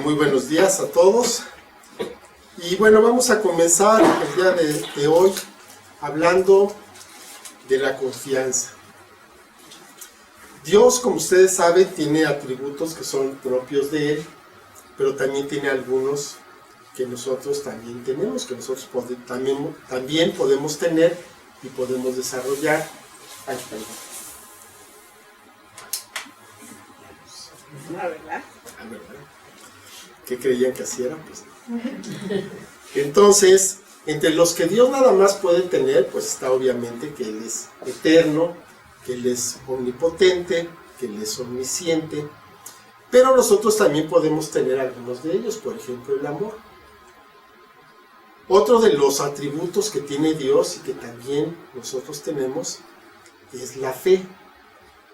Muy buenos días a todos. Y bueno, vamos a comenzar el día de hoy hablando de la confianza. Dios, como ustedes saben, tiene atributos que son propios de Él, pero también tiene algunos que nosotros también tenemos, que nosotros también podemos tener y podemos desarrollar. Ay, perdón. ¿La verdad? Ah, ¿verdad? ¿Qué creían que así era? Pues entonces, entre los que Dios nada más puede tener, pues está obviamente que Él es eterno, que Él es omnipotente, que Él es omnisciente, pero nosotros también podemos tener algunos de ellos, por ejemplo el amor. Otro de los atributos que tiene Dios y que también nosotros tenemos es la fe.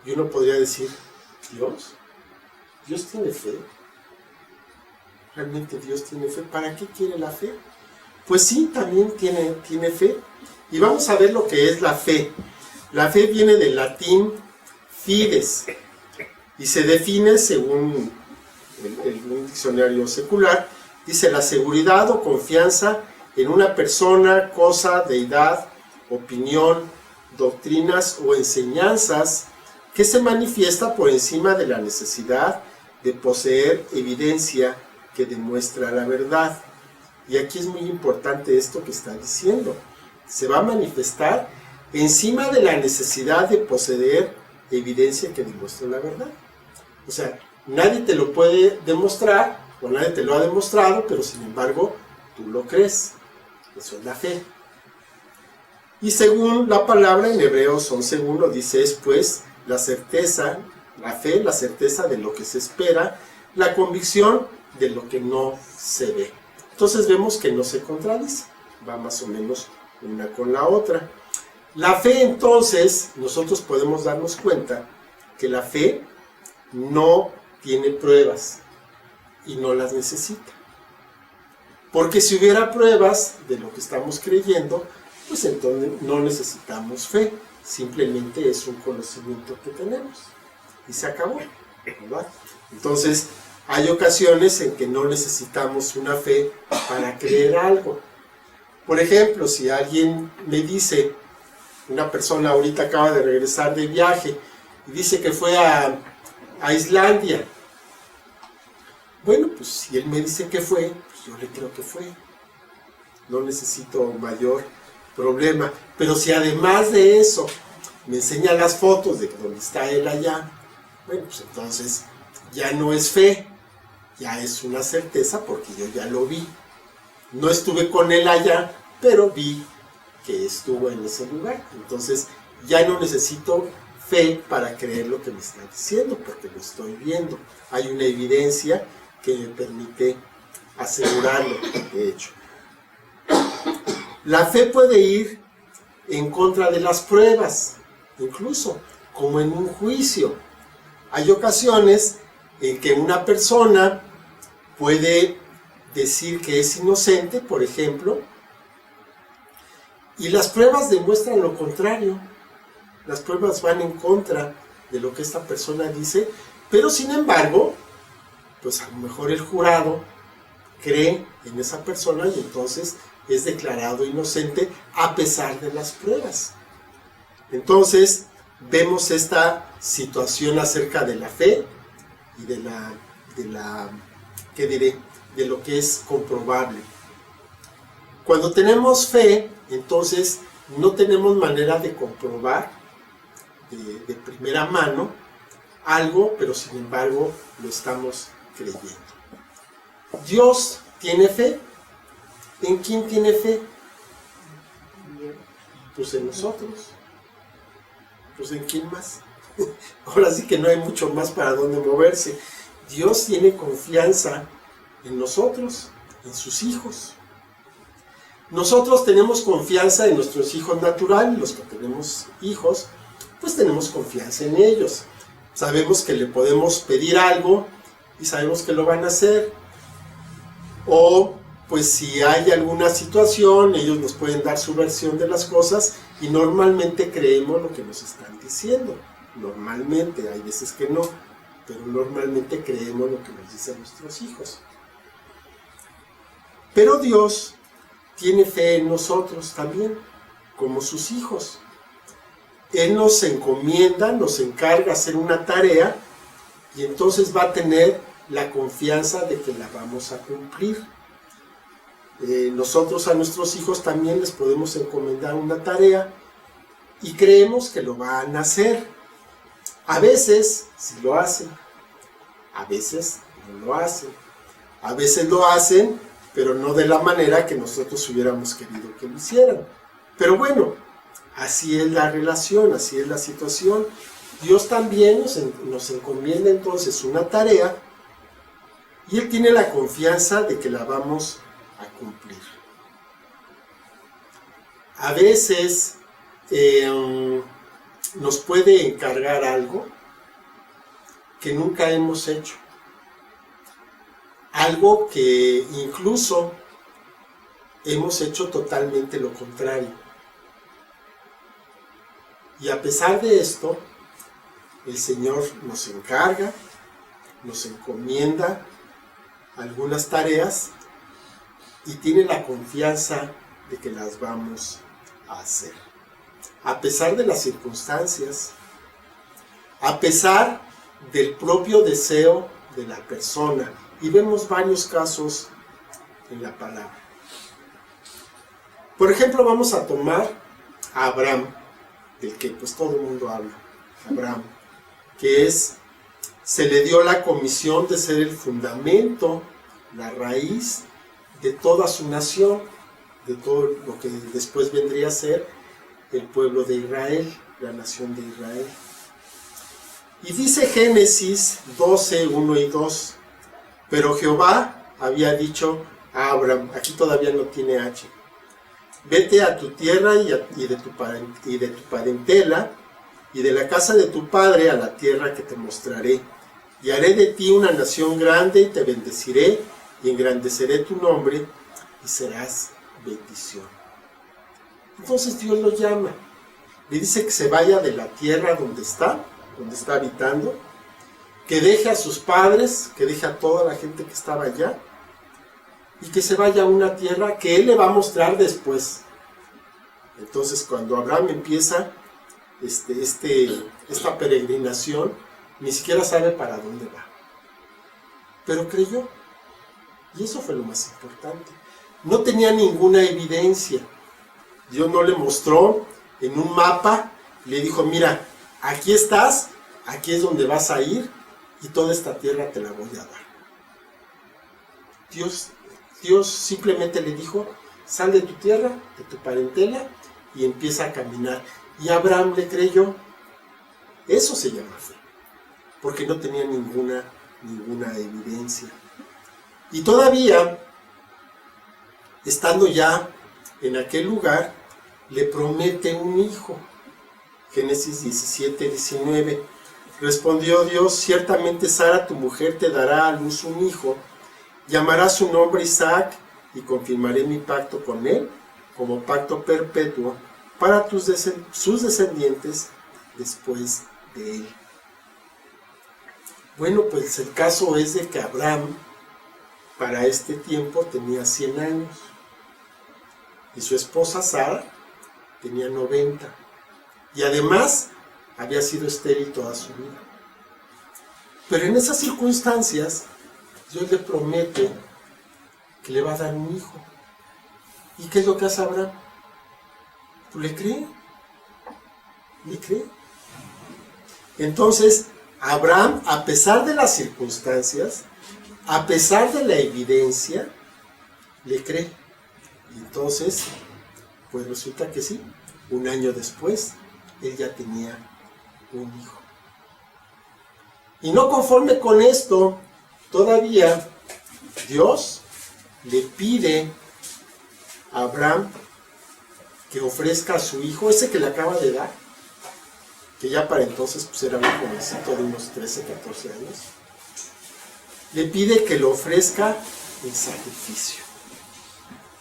Y uno podría decir, ¿Dios tiene fe? ¿Realmente Dios tiene fe? ¿Para qué quiere la fe? Pues sí, también tiene fe. Y vamos a ver lo que es la fe. La fe viene del latín fides y se define según el diccionario secular. Dice la seguridad o confianza en una persona, cosa, deidad, opinión, doctrinas o enseñanzas que se manifiesta por encima de la necesidad de poseer evidencia que demuestra la verdad. Y aquí es muy importante esto que está diciendo. Se va a manifestar encima de la necesidad de poseer evidencia que demuestra la verdad. O sea, nadie te lo puede demostrar, o nadie te lo ha demostrado, pero sin embargo, tú lo crees. Eso es la fe. Y según la palabra en Hebreos 11:1 dice, es pues la certeza, la fe, la certeza de lo que se espera, la convicción de lo que no se ve. Entonces vemos que no se contradice, va más o menos una con la otra. La fe, entonces, nosotros podemos darnos cuenta que la fe no tiene pruebas y no las necesita. Porque si hubiera pruebas de lo que estamos creyendo, pues entonces no necesitamos fe, simplemente es un conocimiento que tenemos y se acabó, ¿verdad? Entonces, hay ocasiones en que no necesitamos una fe para creer algo. Por ejemplo, si alguien me dice, una persona ahorita acaba de regresar de viaje y dice que fue a Islandia. Bueno, pues si él me dice que fue, pues yo le creo que fue. No necesito mayor problema. Pero si además de eso me enseña las fotos de dónde está él allá, bueno, pues entonces ya no es fe, ya es una certeza porque yo ya lo vi. No estuve con él allá, pero vi que estuvo en ese lugar. Entonces ya no necesito fe para creer lo que me está diciendo, porque lo estoy viendo. Hay una evidencia que me permite asegurarlo, de hecho. La fe puede ir en contra de las pruebas, incluso como en un juicio. Hay ocasiones en que una persona puede decir que es inocente, por ejemplo, y las pruebas demuestran lo contrario. Las pruebas van en contra de lo que esta persona dice, pero sin embargo, pues a lo mejor el jurado cree en esa persona y entonces es declarado inocente a pesar de las pruebas. Entonces, vemos esta situación acerca de la fe y de lo que es comprobable. Cuando tenemos fe, entonces no tenemos manera de comprobar de primera mano algo, pero sin embargo lo estamos creyendo. ¿Dios tiene fe? ¿En quién tiene fe? Pues en nosotros. Pues en quién más. Ahora sí que no hay mucho más para dónde moverse. Dios tiene confianza en nosotros, en sus hijos. Nosotros tenemos confianza en nuestros hijos naturales, los que tenemos hijos, pues tenemos confianza en ellos. Sabemos que le podemos pedir algo y sabemos que lo van a hacer. O pues si hay alguna situación, ellos nos pueden dar su versión de las cosas y normalmente creemos lo que nos están diciendo. Normalmente, hay veces que no, pero normalmente creemos lo que nos dicen nuestros hijos. Pero Dios tiene fe en nosotros también, como sus hijos. Él nos encomienda, nos encarga hacer una tarea y entonces va a tener la confianza de que la vamos a cumplir. Nosotros a nuestros hijos también les podemos encomendar una tarea y creemos que lo van a hacer. A veces sí lo hacen, a veces no lo hacen. A veces lo hacen, pero no de la manera que nosotros hubiéramos querido que lo hicieran. Pero bueno, así es la relación, así es la situación. Dios también nos encomienda entonces una tarea y Él tiene la confianza de que la vamos a cumplir. A veces nos puede encargar algo que nunca hemos hecho. Algo que incluso hemos hecho totalmente lo contrario. Y a pesar de esto, el Señor nos encarga, nos encomienda algunas tareas y tiene la confianza de que las vamos a hacer. A pesar de las circunstancias, a pesar del propio deseo de la persona. Y vemos varios casos en la palabra. Por ejemplo, vamos a tomar a Abraham, del que pues todo el mundo habla. Abraham, que se le dio la comisión de ser el fundamento, la raíz de toda su nación, de todo lo que después vendría a ser el pueblo de Israel, la nación de Israel. Y dice Génesis 12, 1 y 2, pero Jehová había dicho a Abraham, aquí todavía no tiene H, vete a tu tierra y de tu parentela y de la casa de tu padre a la tierra que te mostraré, y haré de ti una nación grande y te bendeciré y engrandeceré tu nombre y serás bendición. Entonces Dios lo llama, le dice que se vaya de la tierra donde está habitando, que deje a sus padres, que deje a toda la gente que estaba allá, y que se vaya a una tierra que Él le va a mostrar después. Entonces cuando Abraham empieza esta peregrinación, ni siquiera sabe para dónde va. Pero creyó, y eso fue lo más importante. No tenía ninguna evidencia. Dios no le mostró en un mapa, le dijo, mira, aquí estás, aquí es donde vas a ir, y toda esta tierra te la voy a dar. Dios simplemente le dijo, sal de tu tierra, de tu parentela, y empieza a caminar. Y Abraham le creyó. Eso se llama fe, porque no tenía ninguna evidencia. Y todavía, estando ya en aquel lugar, le promete un hijo. Génesis 17, 19. Respondió Dios, ciertamente Sara tu mujer te dará a luz un hijo, llamará su nombre Isaac, y confirmaré mi pacto con él como pacto perpetuo para sus descendientes después de él. Bueno, pues el caso es de que Abraham para este tiempo tenía 100 años y su esposa Sara tenía 90, y además había sido estéril toda su vida. Pero en esas circunstancias Dios le promete que le va a dar un hijo. ¿Y qué es lo que hace Abraham? Pues le cree. Entonces Abraham, a pesar de las circunstancias, a pesar de la evidencia, le cree. Y entonces, pues resulta que sí, un año después, él ya tenía un hijo. Y no conforme con esto, todavía Dios le pide a Abraham que ofrezca a su hijo, ese que le acaba de dar, que ya para entonces pues era un jovencito de unos 13, 14 años, le pide que lo ofrezca en sacrificio.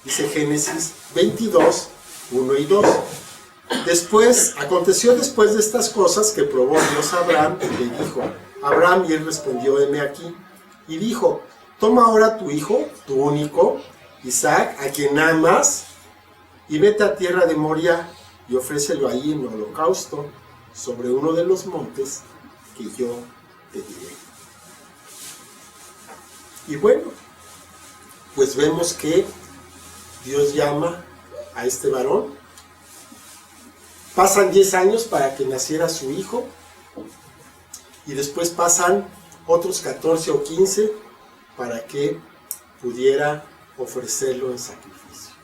Dice Génesis 22, 1 y 2. Aconteció después de estas cosas que probó Dios a Abraham y le dijo, y él respondió, heme aquí, y dijo, toma ahora tu hijo, tu único, Isaac, a quien amas, y vete a tierra de Moria y ofrécelo ahí en holocausto sobre uno de los montes que yo te diré. Y bueno, pues vemos que Dios llama a este varón. Pasan 10 años para que naciera su hijo, y después pasan otros 14 o 15 para que pudiera ofrecerlo en sacrificio.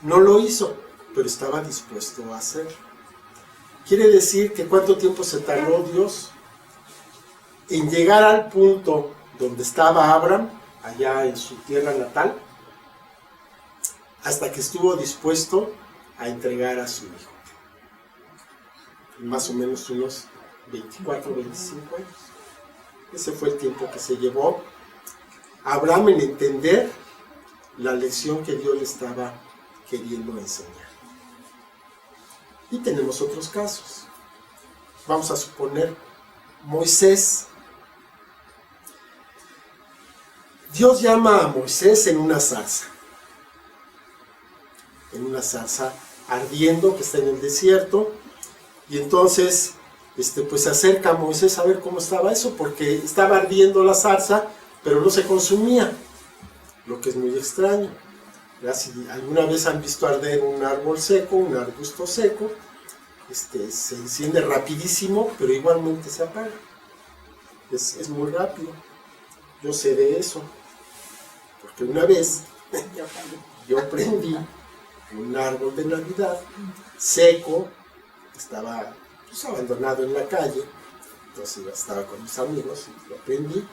No lo hizo, pero estaba dispuesto a hacerlo. Quiere decir que ¿cuánto tiempo se tardó Dios en llegar al punto donde estaba Abraham, allá en su tierra natal, hasta que estuvo dispuesto a entregar a su hijo? Más o menos unos 24 o 25 años. Ese fue el tiempo que se llevó Abraham en entender la lección que Dios le estaba queriendo enseñar. Y tenemos otros casos. Vamos a suponer Moisés. Dios llama a Moisés en una zarza ardiendo que está en el desierto, y entonces pues se acerca a Moisés a ver cómo estaba eso, porque estaba ardiendo la zarza, pero no se consumía, lo que es muy extraño. Si alguna vez han visto arder un árbol seco, un arbusto seco, se enciende rapidísimo, pero igualmente se apaga. Es muy rápido. Yo sé de eso, porque una vez yo prendí un árbol de Navidad seco, estaba abandonado en la calle, entonces estaba con mis amigos y lo prendí,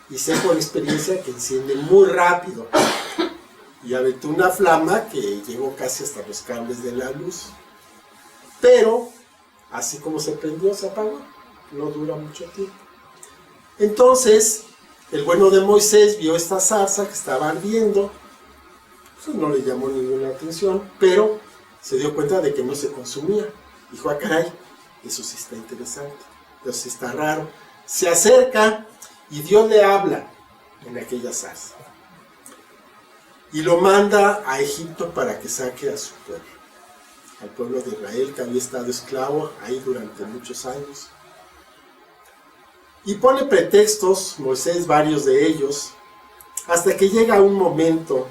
y sé por experiencia que enciende muy rápido, y aventó una flama que llegó casi hasta los cables de la luz, pero así como se prendió se apagó, no dura mucho tiempo. Entonces el bueno de Moisés vio esta zarza que estaba ardiendo, pues no le llamó ninguna atención, pero se dio cuenta de que no se consumía. Dijo, ah, caray, eso sí está interesante, eso sí está raro. Se acerca y Dios le habla en aquella zarza y lo manda a Egipto para que saque a su pueblo, al pueblo de Israel, que había estado esclavo ahí durante muchos años. Y pone pretextos, Moisés, varios de ellos, hasta que llega un momento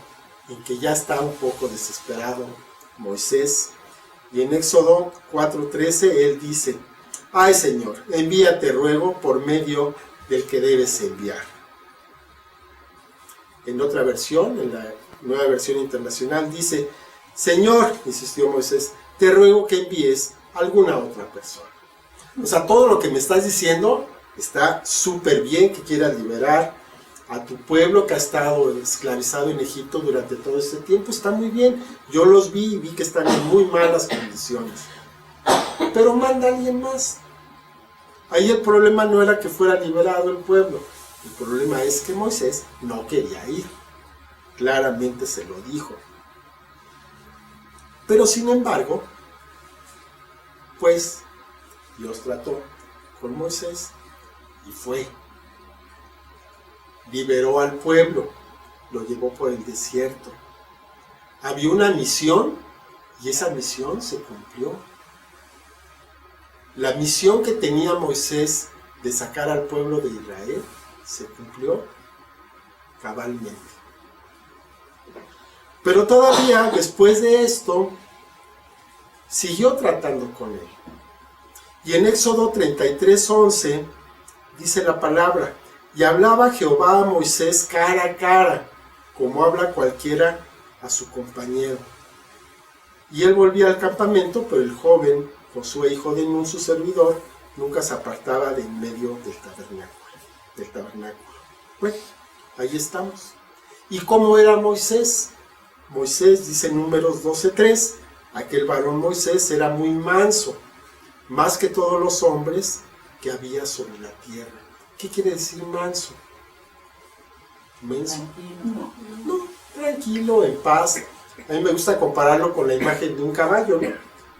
en que ya está un poco desesperado Moisés, y en Éxodo 4:13 él dice, ay Señor, envíate ruego por medio del que debes enviar. En otra versión, en la Nueva Versión Internacional, dice, Señor, insistió Moisés, te ruego que envíes a alguna otra persona. O sea, todo lo que me estás diciendo está súper bien, que quieras liberar a tu pueblo que ha estado esclavizado en Egipto durante todo este tiempo, está muy bien. Yo los vi y vi que están en muy malas condiciones. Pero manda a alguien más. Ahí el problema no era que fuera liberado el pueblo. El problema es que Moisés no quería ir. Claramente se lo dijo. Pero sin embargo, pues Dios trató con Moisés y fue. Liberó al pueblo, lo llevó por el desierto. Había una misión y esa misión se cumplió. La misión que tenía Moisés de sacar al pueblo de Israel se cumplió cabalmente. Pero todavía después de esto siguió tratando con él. Y en Éxodo 33:11 dice la palabra, y hablaba Jehová a Moisés cara a cara, como habla cualquiera a su compañero. Y él volvía al campamento, pero el joven Josué, hijo de Nun, su servidor, nunca se apartaba de en medio del tabernáculo. Bueno, ahí estamos. ¿Y cómo era Moisés? Moisés, dice en Números 12:3, aquel varón Moisés era muy manso, más que todos los hombres que había sobre la tierra. ¿Qué quiere decir manso? ¿Menso? No, tranquilo, en paz. A mí me gusta compararlo con la imagen de un caballo, ¿no?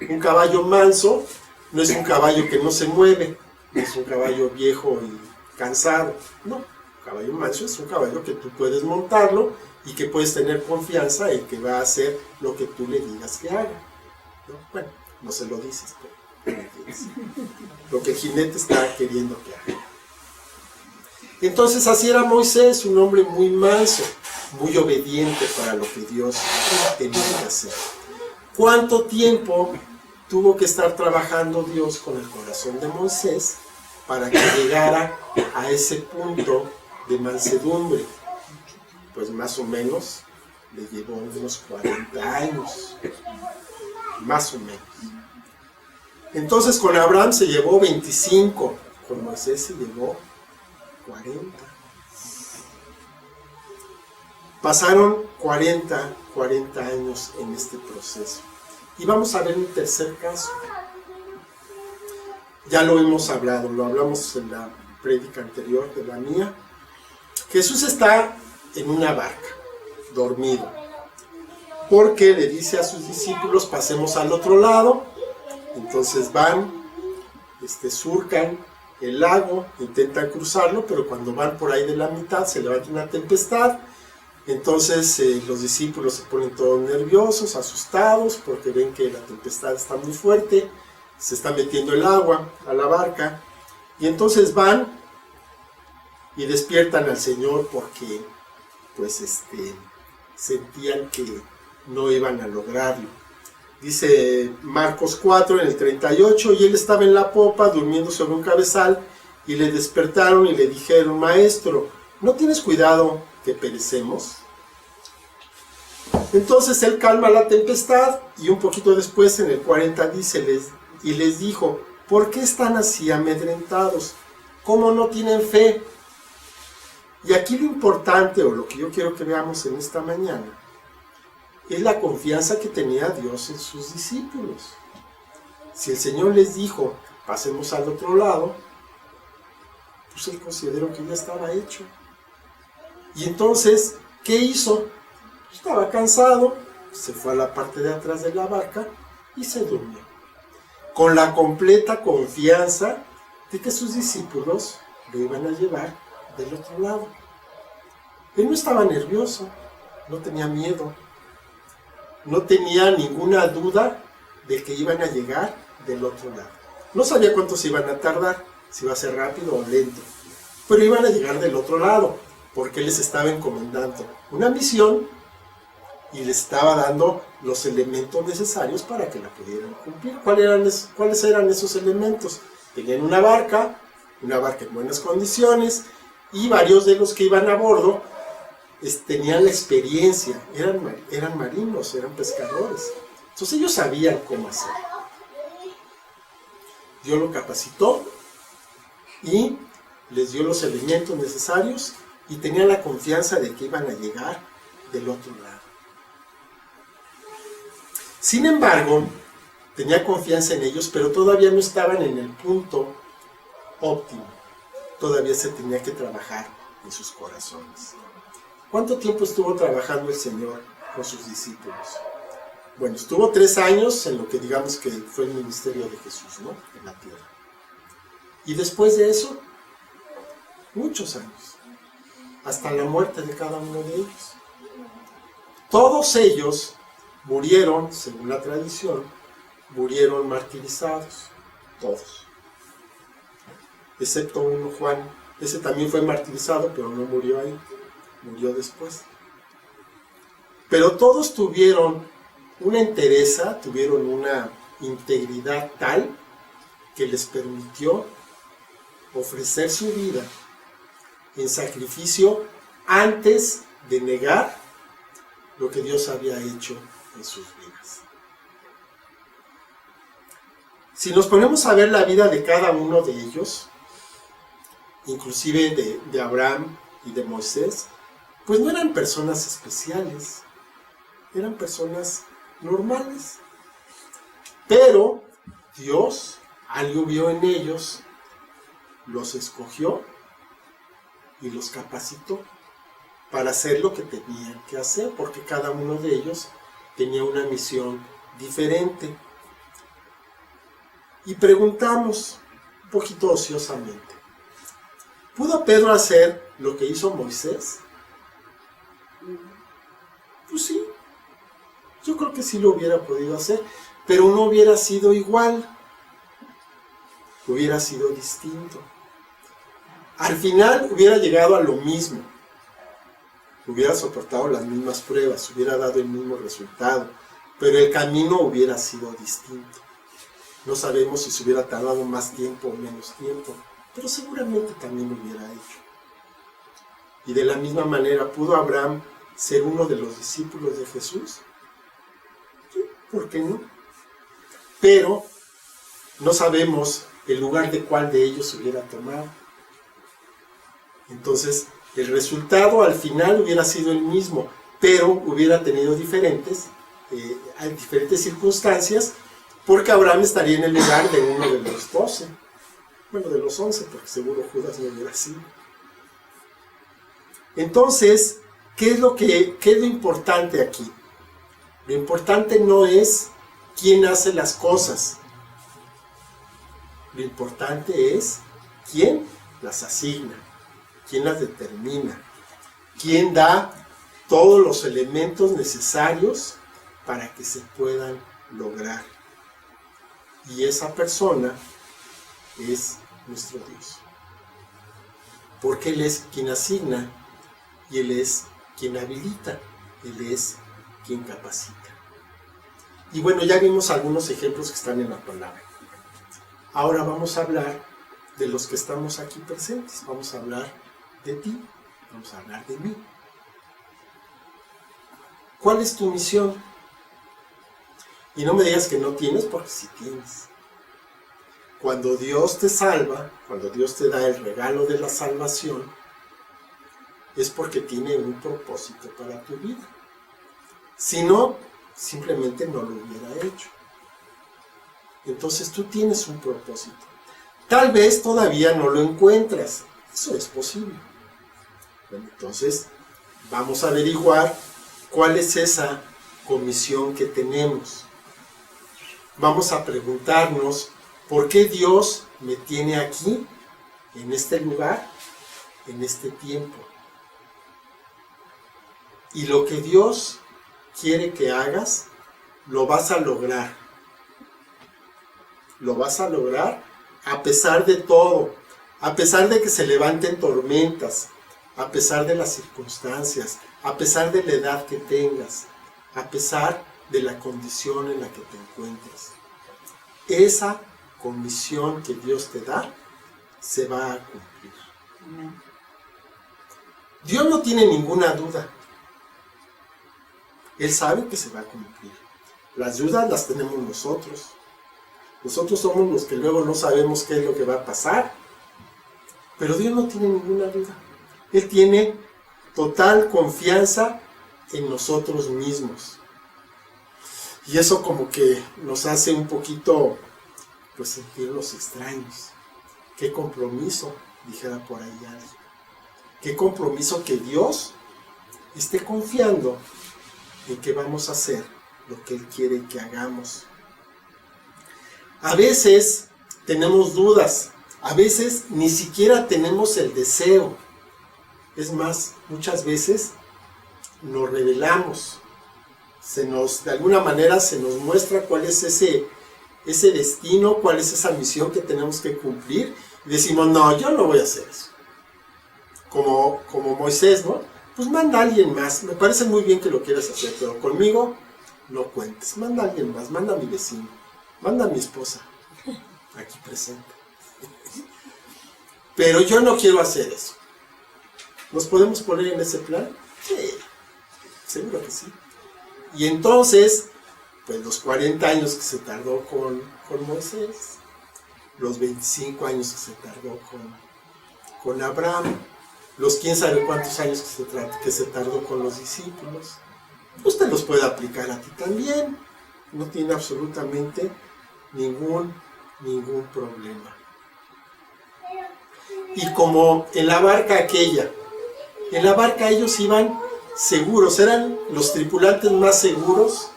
Un caballo manso no es un caballo que no se mueve, no es un caballo viejo y cansado. No, un caballo manso es un caballo que tú puedes montarlo y que puedes tener confianza en que va a hacer lo que tú le digas que haga, ¿no? Bueno, no se lo dices, pero lo que el jinete está queriendo que haga. Entonces así era Moisés, un hombre muy manso, muy obediente para lo que Dios tenía que hacer. ¿Cuánto tiempo tuvo que estar trabajando Dios con el corazón de Moisés para que llegara a ese punto de mansedumbre? Pues más o menos le llevó unos 40 años, más o menos. Entonces con Abraham se llevó 25, con Moisés se llevó 40. Pasaron 40 años en este proceso. Y vamos a ver un tercer caso. Ya lo hemos hablado, lo hablamos en la prédica anterior de la mía. Jesús está en una barca, dormido, porque le dice a sus discípulos, pasemos al otro lado. Entonces van, surcan el lago, intentan cruzarlo, pero cuando van por ahí de la mitad se levanta una tempestad. Entonces los discípulos se ponen todos nerviosos, asustados, porque ven que la tempestad está muy fuerte, se está metiendo el agua a la barca, y entonces van y despiertan al Señor porque pues sentían que no iban a lograrlo. Dice Marcos 4 en el 38, y él estaba en la popa durmiendo sobre un cabezal, y le despertaron y le dijeron, Maestro, ¿no tienes cuidado que perecemos? Entonces él calma la tempestad, y un poquito después en el 40 dice, y les dijo, ¿por qué están así amedrentados? ¿Cómo no tienen fe? Y aquí lo importante, o lo que yo quiero que veamos en esta mañana, es la confianza que tenía Dios en sus discípulos. Si el Señor les dijo, pasemos al otro lado, pues él consideró que ya estaba hecho. Y entonces, ¿qué hizo? Estaba cansado, se fue a la parte de atrás de la barca y se durmió, con la completa confianza de que sus discípulos lo iban a llevar del otro lado. Él no estaba nervioso, no tenía miedo, no tenía ninguna duda de que iban a llegar del otro lado. No sabía cuánto se iban a tardar, si iba a ser rápido o lento, pero iban a llegar del otro lado, porque él les estaba encomendando una misión y les estaba dando los elementos necesarios para que la pudieran cumplir. ¿Cuáles eran esos elementos? Tenían una barca en buenas condiciones, y varios de los que iban a bordo tenían la experiencia, eran marinos, eran pescadores. Entonces ellos sabían cómo hacerlo. Dios lo capacitó y les dio los elementos necesarios, y tenían la confianza de que iban a llegar del otro lado. Sin embargo, tenía confianza en ellos, pero todavía no estaban en el punto óptimo. Todavía se tenía que trabajar en sus corazones. ¿Cuánto tiempo estuvo trabajando el Señor con sus discípulos? Bueno, estuvo 3 años en lo que digamos que fue el ministerio de Jesús, ¿no? En la tierra. Y después de eso, muchos años, hasta la muerte de cada uno de ellos. Todos ellos murieron, según la tradición, murieron martirizados, todos. Excepto uno, Juan. Ese también fue martirizado, pero no murió ahí, murió después. Pero todos tuvieron una entereza, tuvieron una integridad tal que les permitió ofrecer su vida en sacrificio antes de negar lo que Dios había hecho en sus vidas. Si nos ponemos a ver la vida de cada uno de ellos, inclusive de Abraham y de Moisés, pues no eran personas especiales, eran personas normales. Pero Dios, algo vio en ellos, los escogió y los capacitó para hacer lo que tenían que hacer, porque cada uno de ellos tenía una misión diferente. Y preguntamos un poquito ociosamente, ¿pudo Pedro hacer lo que hizo Moisés? Pues sí, yo creo que sí lo hubiera podido hacer, pero no hubiera sido igual, hubiera sido distinto. Al final hubiera llegado a lo mismo, hubiera soportado las mismas pruebas, hubiera dado el mismo resultado, pero el camino hubiera sido distinto. No sabemos si se hubiera tardado más tiempo o menos tiempo, pero seguramente también lo hubiera hecho. Y de la misma manera, ¿pudo Abraham ser uno de los discípulos de Jesús? Sí, ¿por qué no? Pero no sabemos el lugar de cuál de ellos hubiera tomado. Entonces, el resultado al final hubiera sido el mismo, pero hubiera tenido diferentes circunstancias, porque Abraham estaría en el lugar de uno de los 12, bueno, de los 11, porque seguro Judas no hubiera sido. Entonces, ¿qué es lo importante aquí? Lo importante no es quién hace las cosas, lo importante es quién las asigna, quién las determina, quién da todos los elementos necesarios para que se puedan lograr. Y esa persona es nuestro Dios. Porque Él es quien asigna y Él es quien habilita, Él es quien capacita. Y bueno, ya vimos algunos ejemplos que están en la palabra. Ahora vamos a hablar de los que estamos aquí presentes. Vamos a hablar de ti, vamos a hablar de mí. ¿Cuál es tu misión? Y no me digas que no tienes, porque sí tienes. Cuando Dios te salva, cuando Dios te da el regalo de la salvación, es porque tiene un propósito para tu vida. Si no, simplemente no lo hubiera hecho. Entonces tú tienes un propósito. Tal vez todavía no lo encuentras. Eso es posible. Bueno, entonces vamos a averiguar cuál es esa comisión que tenemos. Vamos a preguntarnos por qué Dios me tiene aquí, en este lugar, en este tiempo. Y lo que Dios quiere que hagas, lo vas a lograr. Lo vas a lograr a pesar de todo, a pesar de que se levanten tormentas, a pesar de las circunstancias, a pesar de la edad que tengas, a pesar de la condición en la que te encuentres. Esa comisión que Dios te da se va a cumplir. Dios no tiene ninguna duda. Él sabe que se va a cumplir. Las dudas las tenemos nosotros. Nosotros somos los que luego no sabemos qué es lo que va a pasar. Pero Dios no tiene ninguna duda. Él tiene total confianza en nosotros mismos. Y eso como que nos hace un poquito, pues, sentirnos extraños. Qué compromiso, dijera por ahí alguien. Qué compromiso que Dios esté confiando en que vamos a hacer lo que Él quiere que hagamos. A veces tenemos dudas, a veces ni siquiera tenemos el deseo. Es más, muchas veces nos rebelamos. De alguna manera se nos muestra cuál es ese destino, cuál es esa misión que tenemos que cumplir. Y decimos, no, yo no voy a hacer eso. Como Moisés, ¿no? Pues manda a alguien más. Me parece muy bien que lo quieras hacer, pero conmigo no cuentes. Manda a alguien más, manda a mi vecino, manda a mi esposa, aquí presente. Pero yo no quiero hacer eso. ¿Nos podemos poner en ese plan? Sí, seguro que sí. Y entonces, pues los 40 años que se tardó con Moisés, los 25 años que se tardó con Abraham, los quién sabe cuántos años que se tardó con los discípulos, usted los puede aplicar a ti también. No tiene absolutamente ningún problema. Y como en la barca aquella, en la barca ellos iban seguros, eran los tripulantes más seguros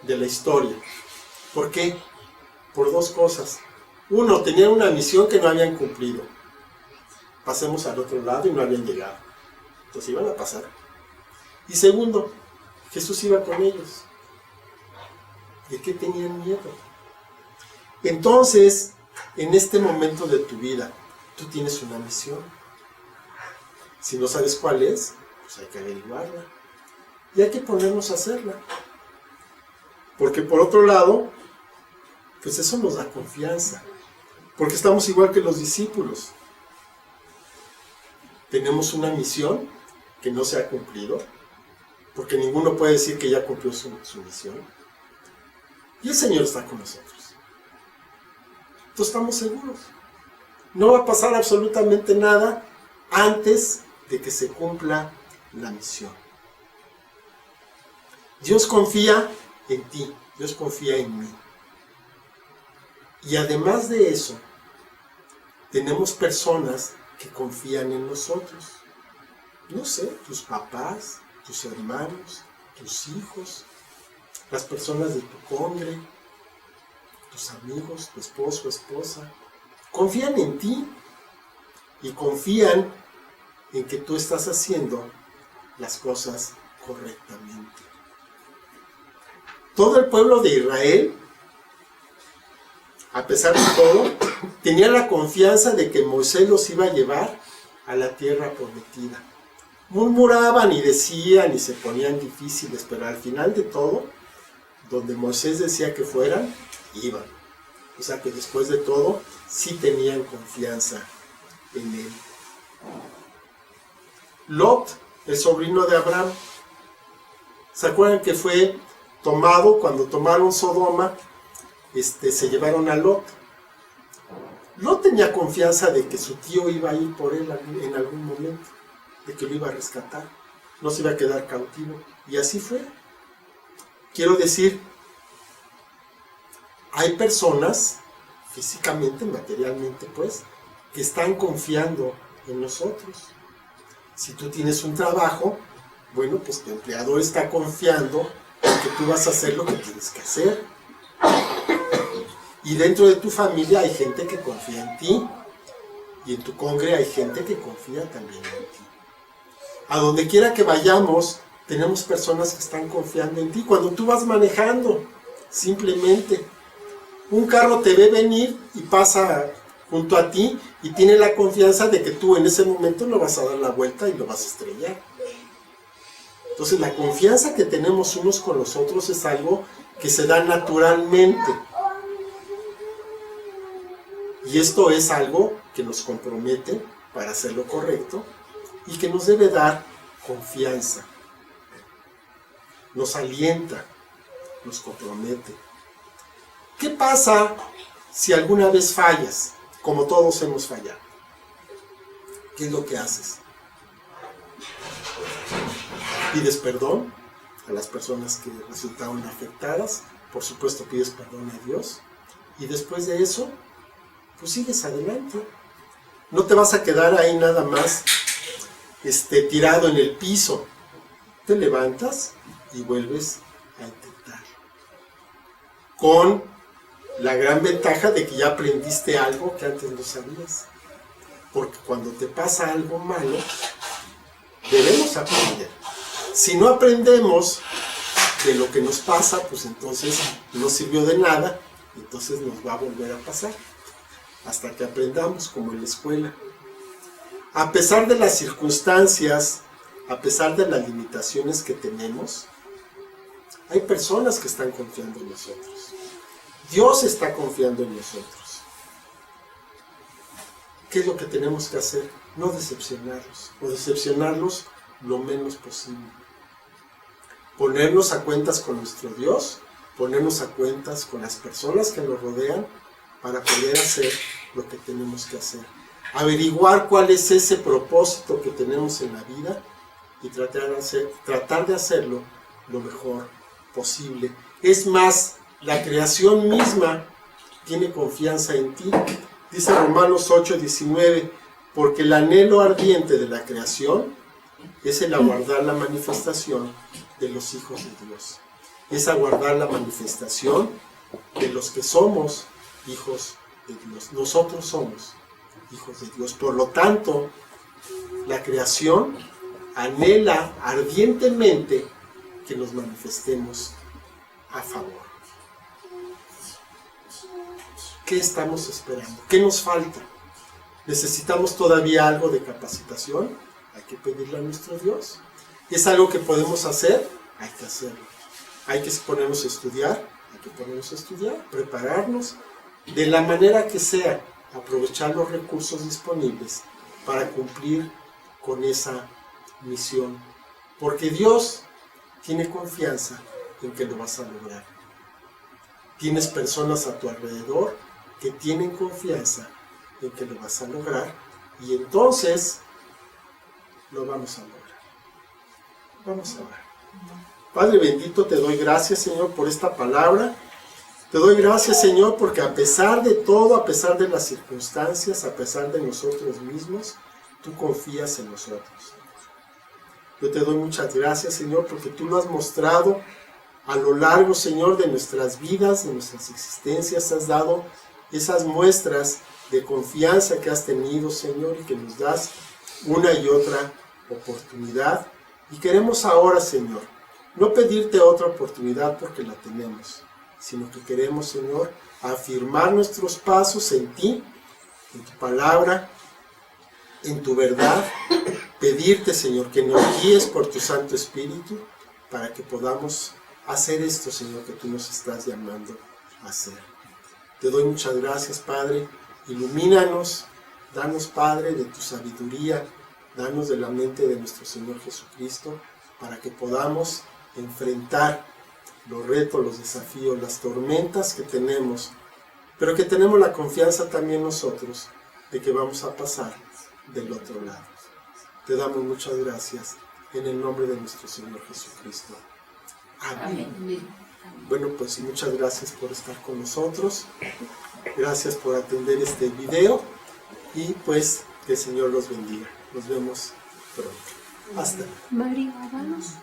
de la historia. ¿Por qué? Por dos cosas. Uno, tenían una misión que no habían cumplido. Pasemos al otro lado y no habían llegado. Entonces iban a pasar. Y segundo, Jesús iba con ellos. ¿De qué tenían miedo? Entonces, en este momento de tu vida, tú tienes una misión. Si no sabes cuál es, pues hay que averiguarla. Y hay que ponernos a hacerla. Porque por otro lado, pues eso nos da confianza. Porque estamos igual que los discípulos. Tenemos una misión que no se ha cumplido. Porque ninguno puede decir que ya cumplió su misión. Y el Señor está con nosotros. Entonces estamos seguros. No va a pasar absolutamente nada antes de que se cumpla la misión. Dios confía en ti, Dios confía en mí. Y además de eso, tenemos personas que confían en nosotros. No sé, tus papás, tus hermanos, tus hijos, las personas de tu congre, tus amigos, tu esposo, esposa. Confían en ti y confían en que tú estás haciendo las cosas correctamente. Todo el pueblo de Israel, a pesar de todo, tenía la confianza de que Moisés los iba a llevar a la tierra prometida. Murmuraban y decían y se ponían difíciles, pero al final de todo, donde Moisés decía que fueran, iban. O sea que después de todo, sí tenían confianza en él. Lot, el sobrino de Abraham, ¿se acuerdan que fue tomado cuando tomaron Sodoma? Se llevaron a Lot. Lot tenía confianza de que su tío iba a ir por él en algún momento, de que lo iba a rescatar, no se iba a quedar cautivo. Y así fue. Quiero decir, hay personas, físicamente, materialmente, pues, que están confiando en nosotros. Si tú tienes un trabajo, bueno, pues tu empleador está confiando en que tú vas a hacer lo que tienes que hacer. Y dentro de tu familia hay gente que confía en ti. Y en tu congre hay gente que confía también en ti. A donde quiera que vayamos, tenemos personas que están confiando en ti. Cuando tú vas manejando, simplemente, un carro te ve venir y pasa junto a ti y tiene la confianza de que tú en ese momento no vas a dar la vuelta y lo vas a estrellar. Entonces la confianza que tenemos unos con los otros es algo que se da naturalmente. Y esto es algo que nos compromete para hacer lo correcto y que nos debe dar confianza. Nos alienta, nos compromete. ¿Qué pasa si alguna vez fallas, como todos hemos fallado? ¿Qué es lo que haces? Pides perdón a las personas que resultaron afectadas, por supuesto pides perdón a Dios, y después de eso, pues sigues adelante. No te vas a quedar ahí nada más tirado en el piso. Te levantas y vuelves a intentar. Con la gran ventaja de que ya aprendiste algo que antes no sabías. Porque cuando te pasa algo malo, debemos aprender. Si no aprendemos de lo que nos pasa, pues entonces no sirvió de nada, entonces nos va a volver a pasar. Hasta que aprendamos, como en la escuela. A pesar de las circunstancias, a pesar de las limitaciones que tenemos, hay personas que están confiando en nosotros. Dios está confiando en nosotros. ¿Qué es lo que tenemos que hacer? No decepcionarlos, o decepcionarlos lo menos posible. Ponernos a cuentas con nuestro Dios, ponernos a cuentas con las personas que nos rodean para poder hacer lo que tenemos que hacer. Averiguar cuál es ese propósito que tenemos en la vida y tratar de hacerlo lo mejor posible. Es más, la creación misma tiene confianza en ti. Dice Romanos 8:19, porque el anhelo ardiente de la creación es el aguardar la manifestación de los hijos de Dios. Es aguardar la manifestación de los que somos hijos de Dios. Nosotros somos hijos de Dios. Por lo tanto, la creación anhela ardientemente que nos manifestemos a favor. ¿Qué estamos esperando? ¿Qué nos falta? ¿Necesitamos todavía algo de capacitación? Hay que pedirle a nuestro Dios. ¿Es algo que podemos hacer? Hay que hacerlo. Hay que ponernos a estudiar, prepararnos de la manera que sea, aprovechar los recursos disponibles para cumplir con esa misión. Porque Dios tiene confianza en que lo vas a lograr. Tienes personas a tu alrededor que tienen confianza en que lo vas a lograr, y entonces lo vamos a lograr. Vamos a orar. Padre bendito, te doy gracias, Señor, por esta palabra. Te doy gracias, Señor, porque a pesar de todo, a pesar de las circunstancias, a pesar de nosotros mismos, tú confías en nosotros. Yo te doy muchas gracias, Señor, porque tú lo has mostrado a lo largo, Señor, de nuestras vidas, de nuestras existencias. Has dado esas muestras de confianza que has tenido, Señor, y que nos das una y otra oportunidad. Y queremos ahora, Señor, no pedirte otra oportunidad porque la tenemos, sino que queremos, Señor, afirmar nuestros pasos en ti, en tu palabra, en tu verdad. Pedirte, Señor, que nos guíes por tu Santo Espíritu para que podamos hacer esto, Señor, que tú nos estás llamando a hacer. Te doy muchas gracias, Padre. Ilumínanos, danos, Padre, de tu sabiduría, danos de la mente de nuestro Señor Jesucristo, para que podamos enfrentar los retos, los desafíos, las tormentas que tenemos, pero que tenemos la confianza también nosotros de que vamos a pasar del otro lado. Te damos muchas gracias en el nombre de nuestro Señor Jesucristo. Amén. Amén. Bueno, pues muchas gracias por estar con nosotros. Gracias por atender este video y pues que el Señor los bendiga. Nos vemos pronto. Hasta luego. María, vámonos.